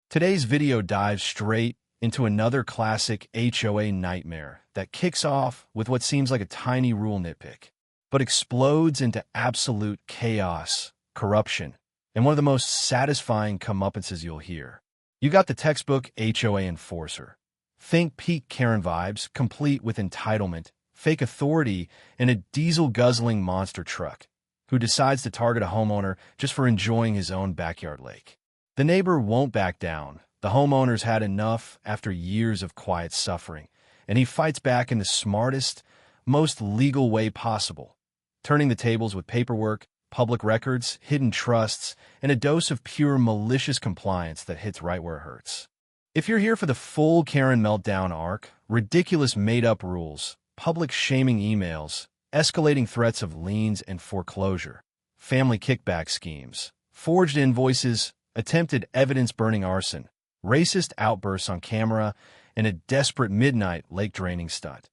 Today's video dives straight into another classic HOA nightmare that kicks off with what seems like a tiny rule nitpick, but explodes into absolute chaos, corruption, and one of the most satisfying comeuppances you'll hear. You got the textbook HOA enforcer. Think peak Karen vibes, complete with entitlement, fake authority, and a diesel-guzzling monster truck, who decides to target a homeowner just for enjoying his own backyard lake. The neighbor won't back down. The homeowner's had enough after years of quiet suffering, and he fights back in the smartest, most legal way possible, turning the tables with paperwork, public records, hidden trusts, and a dose of pure malicious compliance that hits right where it hurts. If you're here for the full Karen meltdown arc, ridiculous made-up rules, public shaming emails, escalating threats of liens and foreclosure, family kickback schemes, forged invoices, attempted evidence-burning arson, racist outbursts on camera, and a desperate midnight lake-draining stunt,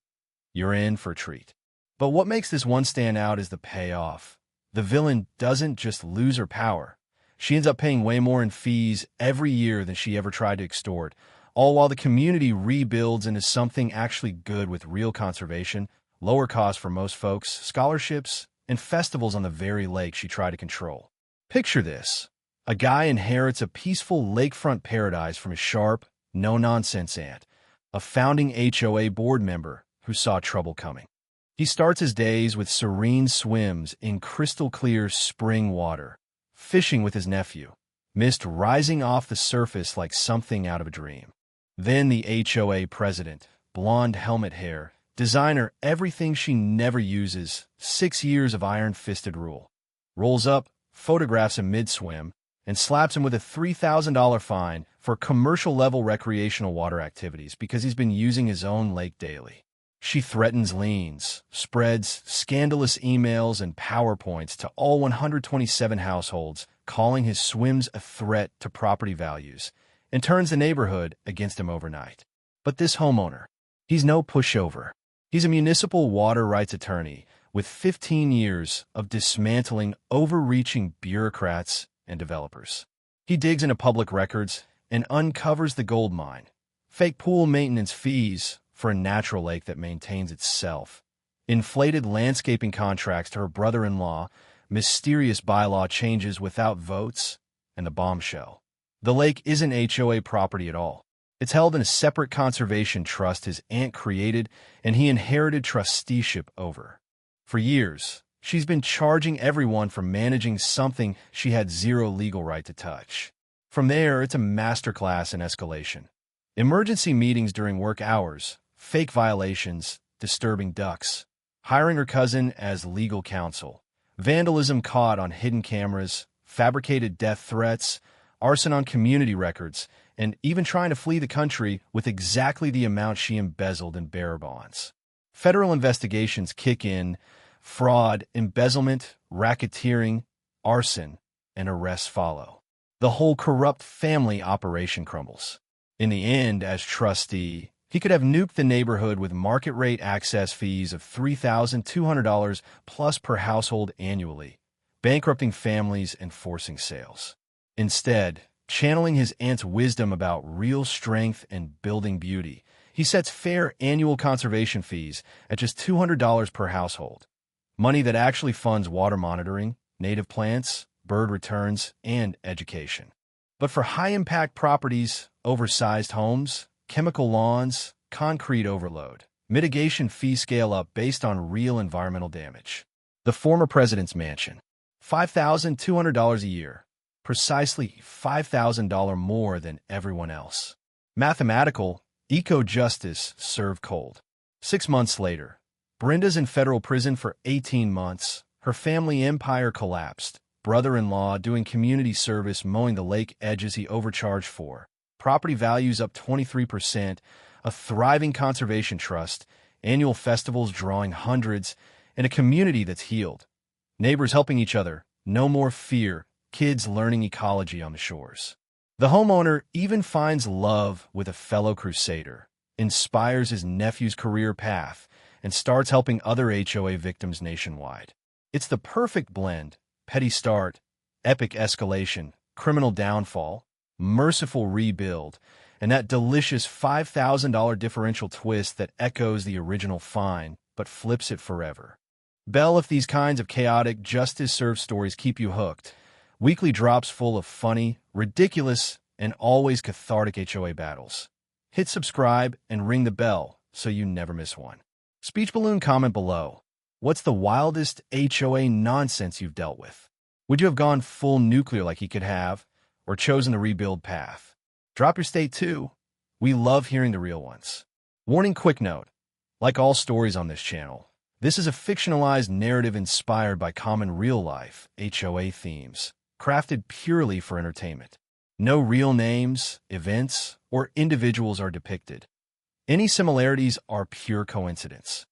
you're in for a treat. But what makes this one stand out is the payoff. The villain doesn't just lose her power. She ends up paying way more in fees every year than she ever tried to extort, all while the community rebuilds into something actually good with real conservation, lower costs for most folks, scholarships, and festivals on the very lake she tried to control. Picture this. A guy inherits a peaceful lakefront paradise from his sharp, no-nonsense aunt, a founding HOA board member who saw trouble coming. He starts his days with serene swims in crystal-clear spring water, fishing with his nephew, mist rising off the surface like something out of a dream. Then the HOA president, blonde helmet hair, designer everything she never uses, 6 years of iron-fisted rule, rolls up, photographs him mid-swim, and slaps him with a $3,000 fine for commercial-level recreational water activities because he's been using his own lake daily. She threatens liens, spreads scandalous emails and PowerPoints to all 127 households, calling his swims a threat to property values, and turns the neighborhood against him overnight. But this homeowner, he's no pushover. He's a municipal water rights attorney with 15 years of dismantling overreaching bureaucrats and developers. He digs into public records and uncovers the gold mine. Fake pool maintenance fees for a natural lake that maintains itself. Inflated landscaping contracts to her brother-in-law, mysterious bylaw changes without votes, and the bombshell. The lake isn't HOA property at all. It's held in a separate conservation trust his aunt created and he inherited trusteeship over. For years, she's been charging everyone for managing something she had zero legal right to touch. From there, it's a masterclass in escalation. Emergency meetings during work hours, fake violations, disturbing ducks, hiring her cousin as legal counsel, vandalism caught on hidden cameras, fabricated death threats, arson on community records, and even trying to flee the country with exactly the amount she embezzled in bearer bonds. Federal investigations kick in, fraud, embezzlement, racketeering, arson, and arrests follow. The whole corrupt family operation crumbles. In the end, as trustee, he could have nuked the neighborhood with market-rate access fees of $3,200 plus per household annually, bankrupting families and forcing sales. Instead, channeling his aunt's wisdom about real strength and building beauty, he sets fair annual conservation fees at just $200 per household. Money that actually funds water monitoring, native plants, bird returns, and education. But for high-impact properties, oversized homes, chemical lawns, concrete overload, mitigation fee scale up based on real environmental damage. The former president's mansion, $5,200 a year, precisely $5,000 more than everyone else. Mathematical, eco-justice served cold. 6 months later, Brenda's in federal prison for 18 months. Her family empire collapsed. Brother-in-law doing community service mowing the lake edges he overcharged for. Property values up 23%, a thriving conservation trust, annual festivals drawing hundreds, and a community that's healed. Neighbors helping each other, no more fear, kids learning ecology on the shores. The homeowner even finds love with a fellow crusader, inspires his nephew's career path, and starts helping other HOA victims nationwide. It's the perfect blend: petty start, epic escalation, criminal downfall, merciful rebuild, and that delicious $5,000 differential twist that echoes the original fine, but flips it forever. Bell, if these kinds of chaotic, just-as-served stories keep you hooked. Weekly drops full of funny, ridiculous, and always cathartic HOA battles. Hit subscribe and ring the bell so you never miss one. Speech balloon comment below. What's the wildest HOA nonsense you've dealt with? Would you have gone full nuclear like he could have, or chosen the rebuild path? Drop your state too. We love hearing the real ones. Warning, quick note. Like all stories on this channel, this is a fictionalized narrative inspired by common real-life HOA themes, crafted purely for entertainment. No real names, events, or individuals are depicted. Any similarities are pure coincidence.